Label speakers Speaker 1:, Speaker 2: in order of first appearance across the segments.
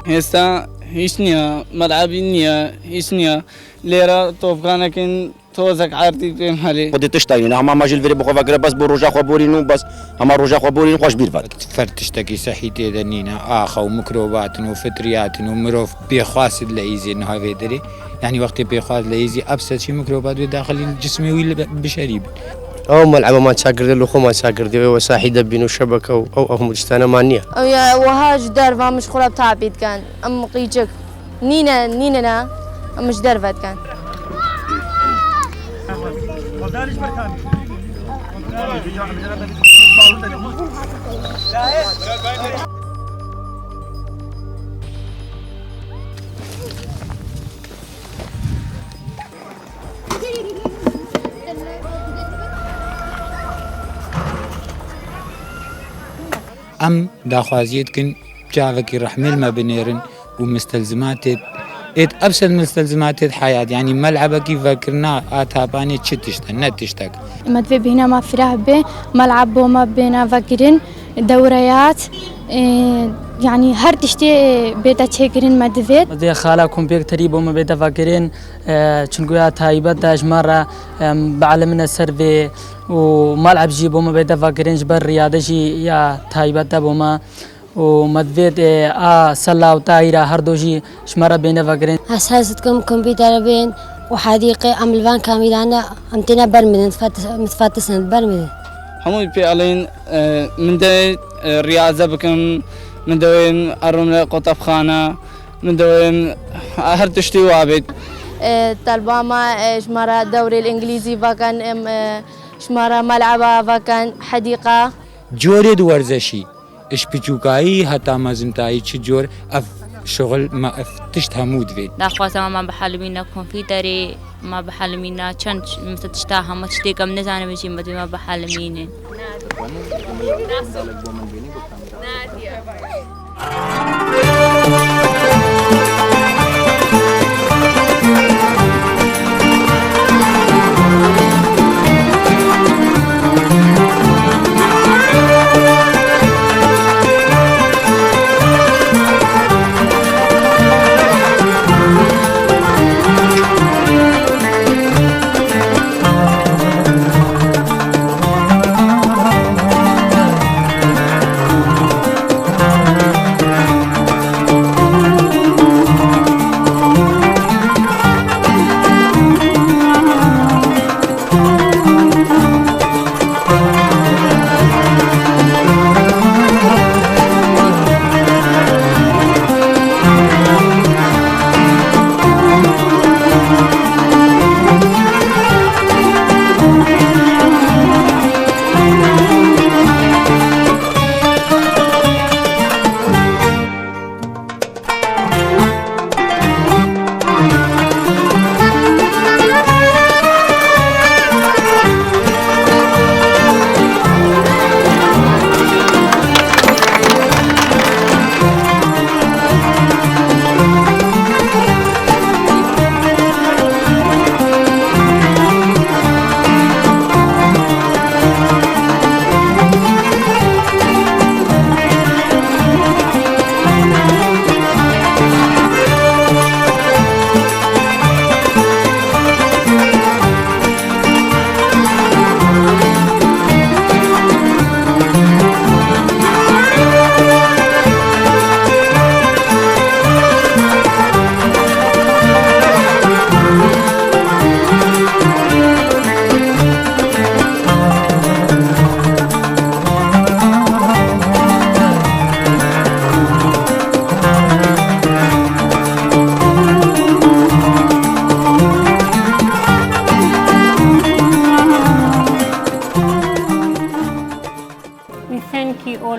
Speaker 1: هستا هیچ نیا ملعبی نیا هیچ نیا لیرا توفقانه کن توزک عرضی بهم حالی
Speaker 2: خودی تشتاقی نه هم ماجل وری بخواه فکر بس بروجا خوابورینو بس هم روجا خوابورین خوش بیر فرد
Speaker 3: فرتشتكي صحيتي دنينا آخا وميكروبات وفطريات ومروف بيخواس لإيزي إنه هذا يدري يعني وقت بيخواس لإيزي أبسط شيء ميكروبات داخل الجسم والبشري
Speaker 4: أو ملعبة ما تشاكر له خو ما تشاكر دي وساحي دبين شبكة أو مجتنا مانية
Speaker 5: أو يا وهاج درفا مش خلاب تعبيد كان أم قيجك نينا مش درفت كان
Speaker 3: أم داخوازيت كن جافكي رحمل ما بنيرن ومستلزمات أبسط مستلزمات الحياة يعني ملعبة كيف فكرنا آتاباني تشتشتا نتشتاك
Speaker 6: ما تبي بهنا ما فرح به ملعب وما بينا فكرين دوريات يعني هر تشتي بيتا تشكرين ما دفيت
Speaker 7: مدي خالا كمبيوتري بوما بيتا فكرين چنگويا تايبات داش مرة بعلمنا سيرفي وملعب جي بوما بيتا فكرين جبر رياضة جي يا تايبات بوما ومدفيت سلا وطايرة هردوجي شمرة بين فكرين
Speaker 8: أساستكم كمبيوتر بين وحديقة عملوان كاملة أمتنا برمدن متفتسن برمدن
Speaker 1: همون في علين من ده رياضة بكم من دوين أروم قطب خانة من دوين هر تشتي وعبد
Speaker 5: طلبة ما شمرة دوري الإنجليزي فكان شمرة ملعبة فكان حديقة
Speaker 3: جوري ورزشي إش بيجوكاي حتى ما زمتاي تشجور أف شغل ما أف تشتهمود فين
Speaker 9: داخوازا ما بحلمينا كمبيوتري ما بحلمينا چند مثل تشتاها ما تشتي كم نزانه بشي ما بحلمينه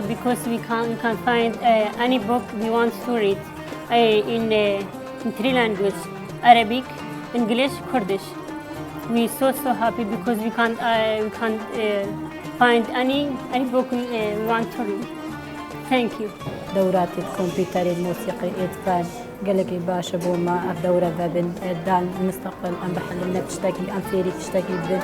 Speaker 10: because we can't find any book we want to read in three languages: Arabic, English, Kurdish. We're so happy because we can't find any book we want to read. Thank you.
Speaker 11: دورات الكمبيوتر الموسيقي إطفال قالك باشا بوما الدورة ذابن دان المستقبل أم بحلنا تشتكي أم فيري تشتكي بن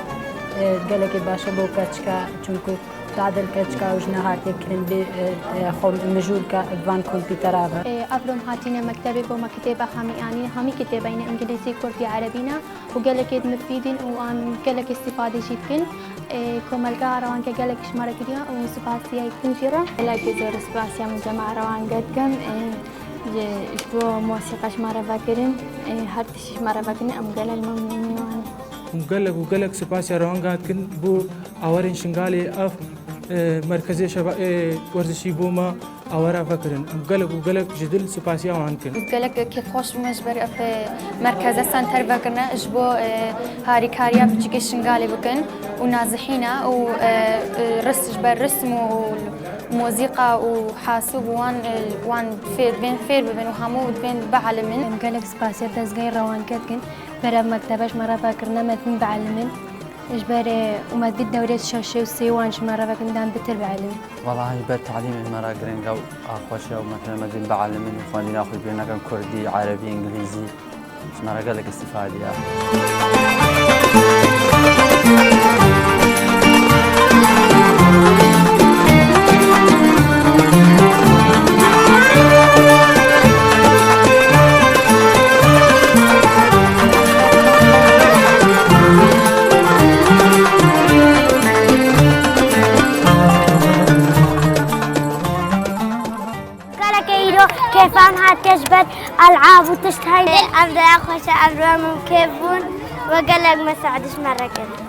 Speaker 11: قالك باشا بو كاتشكا چونكو تعدل كاتشكا وجناها تكرن بخوم مجولكا بان كمبيوتر هذا
Speaker 6: أفرم هاتينا مكتبي بوما كتابة يعني همي كتابين إنجليزي كردي عربينا وقالك مفيدين وأن قالك استفادة جدا كمالكا روان كقالك شمارة كديا وسباسيا يكون جرا قالك زور سباسيا من جماعة روان قد كم بو موسيقى شمارة فاكرين هر تشي شمارة فاكرين أم قالك ممنوعين
Speaker 12: وقالك سباسيا روان قد كن بو أورين شنغالي أف مركزي شباب ورزشي بوما أورا فكرن وقالك جدل سباسيا وعنكن
Speaker 6: قالك كيف خوش مجبر في مركز سنتر فكرنا إجبو هاري كاريا بتجي شنغالي بكن ونازحينا ورس جبر رسم وموسيقى وحاسوب وان فير بين وهمو بين بعلمن قالك سباسيا تزغير روان كتكن برا مكتبش مرة فكرنا متن بعلمن إجباري وما تبي دورة شاشة وسيوانش مرة فكن دام بتر بعلم
Speaker 13: والله يبقى تعليم المرة قرين لو أخوشة ومثلا ما دين بعلمين وخواني ناخذ بينا كان كردي عربي إنجليزي مرة قالك استفادة
Speaker 14: كيف أنها تجبد ألعاب وتشتهي أبدأ أخوش أبرام كيفون وقال لك ما ساعدش مرة كده